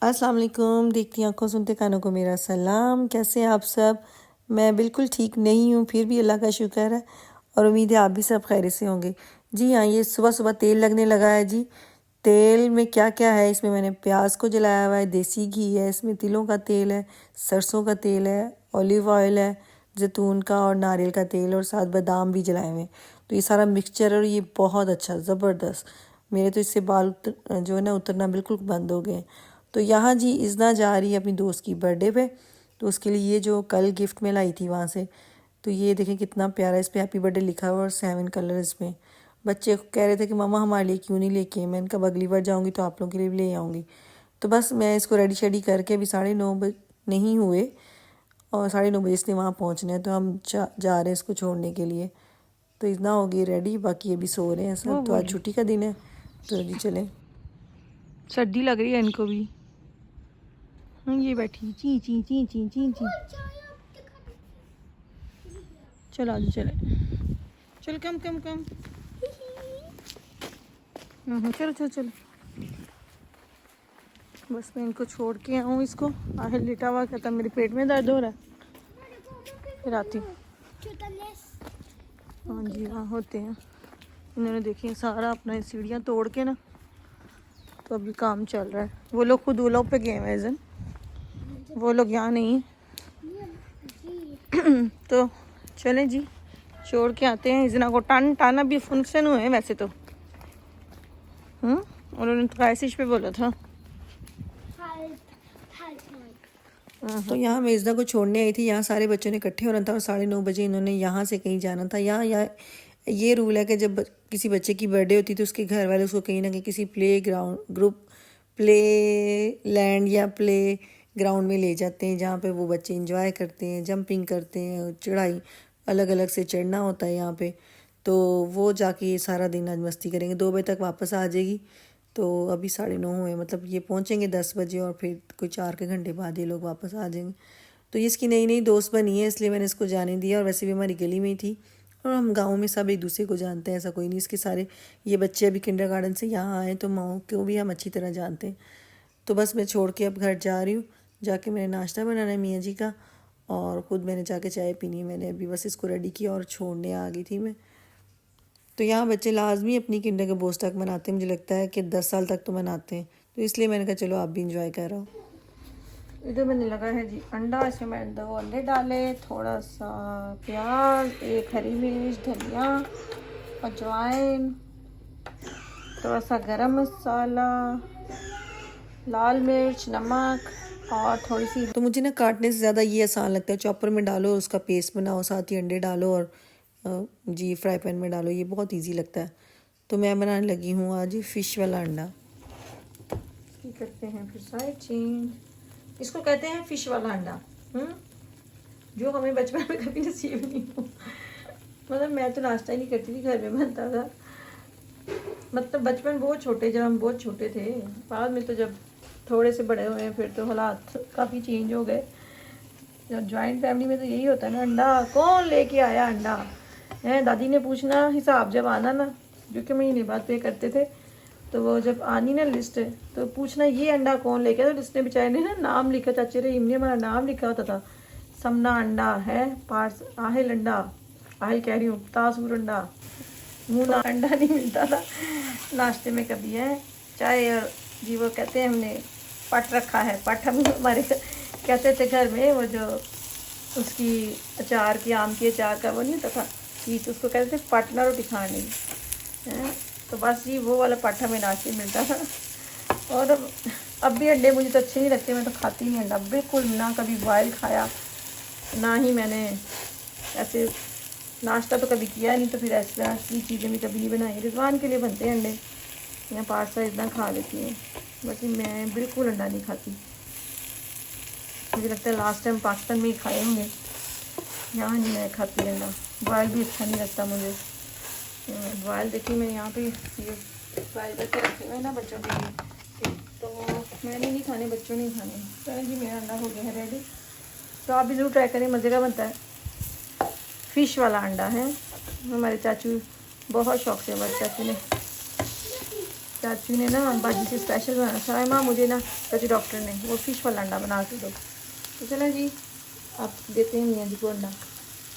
अस्सलाम वालेकुम। देखती आंखों सुनते कानों को मेरा सलाम। कैसे हैं आप सब? मैं बिल्कुल ठीक नहीं हूँ, फिर भी अल्लाह का शुक्र है और उम्मीद है आप भी सब खैर से होंगे। जी हाँ, ये सुबह सुबह तेल लगने लगा है जी। तेल में क्या क्या है? इसमें मैंने प्याज को जलाया हुआ है, देसी घी है, इसमें तिलों का तेल है, सरसों का तेल है, ऑलिव ऑयल है, जैतून का और नारियल का तेल और साथ बादाम भी जलाए हुए हैं। तो ये सारा मिक्सचर और ये बहुत अच्छा ज़बरदस्त। मेरे तो इससे बाल जो है ना उतरना बिल्कुल बंद हो गए। तो यहाँ जी इज़ना जा रही है अपनी दोस्त की बर्थडे पे, तो उसके लिए ये जो कल गिफ्ट में लाई थी वहाँ से, तो ये देखें कितना प्यारा, इस पे हैप्पी बर्थडे लिखा हुआ और 7 कलर इसमें। बच्चे कह रहे थे कि मम्मा हमारे लिए क्यों नहीं लेके आए। मैंने कहा अगली बार जाऊँगी तो आप लोगों के लिए भी ले आऊँगी। तो बस मैं इसको रेडी शेडी करके अभी 9:30 नहीं हुए और 9:30 इसने वहाँ पहुँचना है, तो हम जा रहे हैं इसको छोड़ने के लिए। तो इतना हो गई रेडी, बाकी अभी सो रहे हैं सब। तो आज छुट्टी का दिन है, तो जी चलें। सर्दी लग रही है इनको भी। ये बैठी ची ची ची ची ची ची। चलो आज चले, चल कम कम कम। चलो चलो चलो। बस मैं इनको छोड़ के आऊँ, इसको आखिर लेटा हुआ कहता मेरे पेट में दर्द हो रहा है, फिर आती हूँ। हाँ जी हाँ होते हैं। इन्होंने देखिए सारा अपना सीढ़ियाँ तोड़ के ना, तो अभी काम चल रहा है। वो लोग खुद ओला पे गए हैं जन, वो लोग यहाँ नहीं। तो चलें जी, छोड़ के आते हैं। इजना को टाना भी फंक्शन हुए हैं वैसे तो। और उन्होंने तो कैसिश पे बोला था। तो यहाँ मैं इज़ना को छोड़ने आई थी। यहाँ सारे बच्चों ने इकट्ठे होना था और 9:30 इन्होंने यहाँ से कहीं जाना था। यहाँ ये रूल है कि जब किसी बच्चे की बर्थडे होती है तो उसके घर वाले उसको कहीं ना कहीं किसी प्ले ग्राउंड प्ले लैंड या प्ले ग्राउंड में ले जाते हैं, जहाँ पे वो बच्चे इंजॉय करते हैं, जंपिंग करते हैं, चढ़ाई अलग अलग से चढ़ना होता है यहाँ पे। तो वो जाके सारा दिन आज मस्ती करेंगे। 2 बजे तक वापस आ जाएगी। तो अभी 9:30 हुए, मतलब ये पहुँचेंगे 10 बजे और फिर कोई 4 के घंटे बाद ये लोग वापस आ जाएंगे। तो ये इसकी नई नई दोस्त बनी है, इसलिए मैंने इसको जाने दिया। और वैसे भी हमारी गली में ही थी और हम गाँव में सब एक दूसरे को जानते हैं, ऐसा कोई नहीं। इसके सारे ये बच्चे अभी किंडरगार्टन से यहाँ आए तो माओ को भी हम अच्छी तरह जानते हैं। तो बस मैं छोड़ के अब घर जा रही हूँ। जाके मैंने नाश्ता बनाना है मियाँ जी का, और ख़ुद मैंने जाके चाय पीनी है। मैंने अभी बस इसको रेडी किया और छोड़ने आ गई थी मैं। तो यहाँ बच्चे लाजमी अपनी किंडर का बोझ तक मनाते हैं, मुझे लगता है कि 10 साल तक तो मनाते हैं। तो इसलिए मैंने कहा चलो आप भी इंजॉय करो। इधर मैंने लगा है जी अंडा, इसमें मैंने 2 अंडे डाले, थोड़ा सा प्याज, 1 हरी मिर्च, धनिया, अजवाइन, थोड़ा सा गरम मसाला, लाल मिर्च, नमक और थोड़ी सी। तो मुझे ना काटने से ज़्यादा ये आसान लगता है, चॉपर में डालो, उसका पेस्ट बनाओ, साथ ही अंडे डालो और जी फ्राई पैन में डालो, ये बहुत इजी लगता है। तो मैं बनाने लगी हूँ आज फ़िश वाला अंडा। करते हैं फिर साइड चेंज। इसको कहते हैं फ़िश वाला अंडा, जो हमें बचपन में कभी नसीब नहीं हुआ। मतलब मैं तो नाश्ता ही नहीं करती थी, घर में बनता था। मतलब बचपन बहुत छोटे, जब हम बहुत छोटे थे। बाद में तो जब थोड़े से बड़े हुए फिर तो हालात काफ़ी चेंज हो गए। जब जॉइंट फैमिली में तो यही होता है ना, अंडा कौन लेके आया अंडा है। दादी ने पूछना, हिसाब जब आना ना, जो कि महीने बाद पे करते थे, तो वो जब आनी ना लिस्ट, तो पूछना ये अंडा कौन लेके आया। तो लिस्ट ने बेचारे ने ना नाम लिखा, चाचे रहीम ने हमारा नाम लिखा होता था। समना अंडा है, पार्स आहिल अंडा, आहिल कह रही हूँ, तासूर अंडा, मुना अंडा नहीं मिलता था नाश्ते में कभी है। चाय और जी वो कहते हैं हमने पट रखा है। पट हम हमारे कहते थे घर में, वो जो उसकी अचार की, आम की अचार का वो नहीं होता था चीज़, उसको कहते थे पटना रोटी खानी है। तो बस जी वो वाला पट हमें नाश्ते मिलता था। और अब भी अंडे मुझे तो अच्छे नहीं लगते, मैं तो खाती नहीं अंडा बिल्कुल ना। कभी बॉयल खाया ना ही मैंने ऐसे नाश्ता तो कभी किया नहीं, तो फिर ऐसा की चीज़ें भी कभी नहीं बनाई। रिजवान के लिए बनते हैं अंडे, या पास्ता इतना खा लेती हैं, बाकी मैं बिल्कुल अंडा नहीं खाती। मुझे लगता है लास्ट टाइम पाकिस्तान में ही खाए होंगे, यहाँ नहीं मैं खाती अंडा। बॉयल भी अच्छा नहीं लगता मुझे। बॉयल देखिए मैं यहाँ पे ये बॉयल करके रखे हुए हैं ना बच्चों के लिए, तो मैंने नहीं खाने, बच्चों नहीं खाने। चलो जी मेरा अंडा हो गया है रेडी। तो आप भी ज़रूर ट्राई करें, मज़े का बनता है। फ़िश वाला अंडा है, हमारे चाचू बहुत शौक से, हमारे चाचू ने चाचू ने ना बाजी से स्पेशल बनाना था। माँ मुझे ना चाचू डॉक्टर ने वो फिश वाला अंडा बना के दो। तो चलो जी आप देते हैं मियाँ जी को अंडा।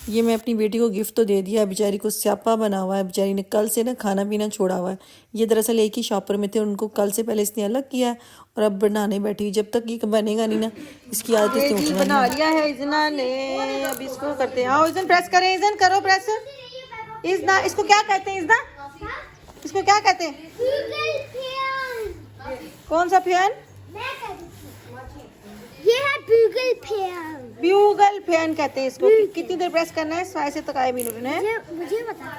ये मैं अपनी बेटी को गिफ्ट तो दे दिया, बेचारी को स्यापा बना हुआ है। बेचारी ने कल से ना खाना पीना छोड़ा हुआ है। ये दरअसल एक ही शॉपर में थे, उनको कल से पहले इसने अलग किया है और अब बनाने बैठी हुई। जब तक ये बनेगा नहीं ना इसकी आदत इसने उठना नहीं। बना लिया है इजना ने, अब इसको करते हैं। आओ इजन प्रेस करें, इजन करो प्रेस। इजना इसको क्या कहते हैं? इजना इसको क्या कहते हैं? कौन सा फैन? ये है ब्यूगल फैन। ब्यूगल फैन कहते हैं इसको। कितनी देर प्रेस करना है? 5 तक आए मिनट ने। मुझे बता।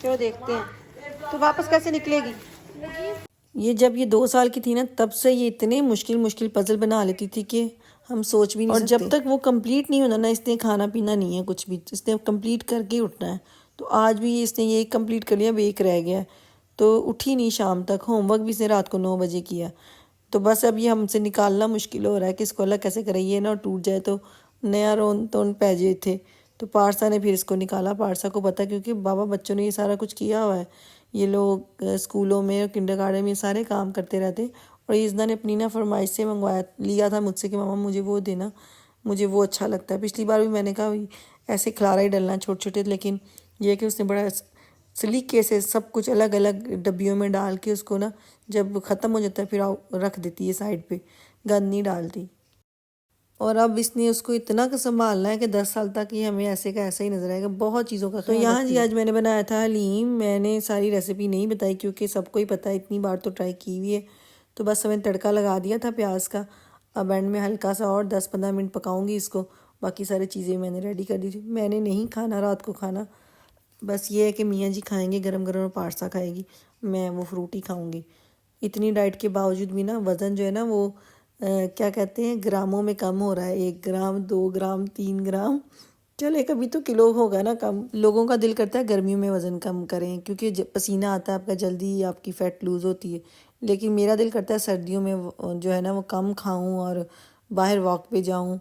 चलो देखते हैं तो वापस कैसे निकलेगी। ये जब ये 2 साल की थी ना तब से ये इतने मुश्किल पजल बना लेती थी कि हम सोच भी नहीं सकते। और जब तक वो कंप्लीट नहीं होना ना इसने खाना पीना नहीं है कुछ भी, इसने कंप्लीट करके ही उठना है। तो आज भी इसने ये कंप्लीट कर लिया, अब एक रह गया तो उठी नहीं शाम तक। होमवर्क भी इसने रात को 9 बजे किया। तो बस अब ये हमसे निकालना मुश्किल हो रहा है कि इसको अलग कैसे करें, ये ना टूट जाए तो नया रोन तो पै जाए थे। तो पारसा ने फिर इसको निकाला। पारसा को पता क्योंकि बाबा बच्चों ने ये सारा कुछ किया हुआ है। ये लोग स्कूलों में और किंडरगार्टन में सारे काम करते रहते। और ईज़ना ने अपनी ना फरमाइश से मंगवाया लिया था मुझसे कि मामा मुझे वो देना, मुझे वो अच्छा लगता है। पिछली बार भी मैंने कहा ऐसे खिलारा ही डलना छोटे छोटे, लेकिन ये कि उसने बड़ा सलीके से सब कुछ अलग अलग डब्बियों में डाल के उसको ना जब ख़त्म हो जाता है फिर रख देती है साइड पे, गंद नहीं डालती। और अब इसने उसको इतना का संभालना है कि 10 साल तक ये हमें ऐसे का ऐसा ही नजर आएगा। बहुत चीज़ों का। तो यहाँ जी आज मैंने बनाया था हलीम। मैंने सारी रेसिपी नहीं बताई क्योंकि सबको ही पता है, इतनी बार तो ट्राई की हुई है। तो बस मैंने तड़का लगा दिया था प्याज का। अब एंड में हल्का सा और 10-15 मिनट पकाऊंगी इसको। बाकी सारी चीज़ें मैंने रेडी कर दी थी। मैंने नहीं खाना रात को खाना, बस ये है कि मियाँ जी खाएंगे गरम गरम और पारसा खाएगी, मैं वो फ्रूट ही खाऊंगी। इतनी डाइट के बावजूद भी ना वज़न जो है ना वो क्या कहते हैं ग्रामों में कम हो रहा है। 1 ग्राम 2 ग्राम 3 ग्राम, चले कभी तो किलो होगा ना कम। लोगों का दिल करता है गर्मियों में वज़न कम करें क्योंकि पसीना आता है आपका, जल्दी आपकी फ़ैट लूज़ होती है। लेकिन मेरा दिल करता है सर्दियों में जो है ना वो कम खाऊं और बाहर वॉक पे जाऊं।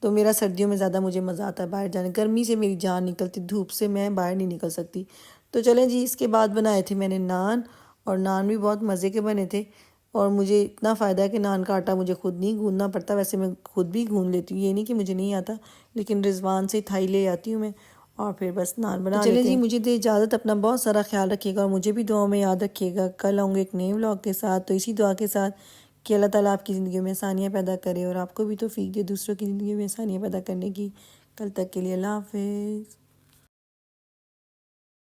तो मेरा सर्दियों में ज़्यादा मुझे मज़ा आता है बाहर जाने। गर्मी से मेरी जान निकलती, धूप से मैं बाहर नहीं निकल सकती। तो चलें जी, इसके बाद बनाए थे मैंने नान, और नान भी बहुत मज़े के बने थे। और मुझे इतना फ़ायदा है कि नान का आटा मुझे खुद नहीं गूंदना पड़ता। वैसे मैं खुद भी गूंद लेती हूँ, ये नहीं कि मुझे नहीं आता, लेकिन रिजवान से थाई ले आती हूँ मैं और फिर बस नान बना लेते हैं। चलिए जी मुझे दे इजाज़त, अपना बहुत सारा ख्याल रखिएगा और मुझे भी दुआ में याद रखिएगा। कल आऊँगी एक नए व्लॉग के साथ, तो इसी दुआ के साथ कि अल्लाह ताला आपकी ज़िंदगी में आसानियाँ पैदा करे और आपको भी तौफीक दे दूसरों की ज़िंदगी में आसानियाँ पैदा करने की। कल तक के लिए अल्लाह हाफ़िज़।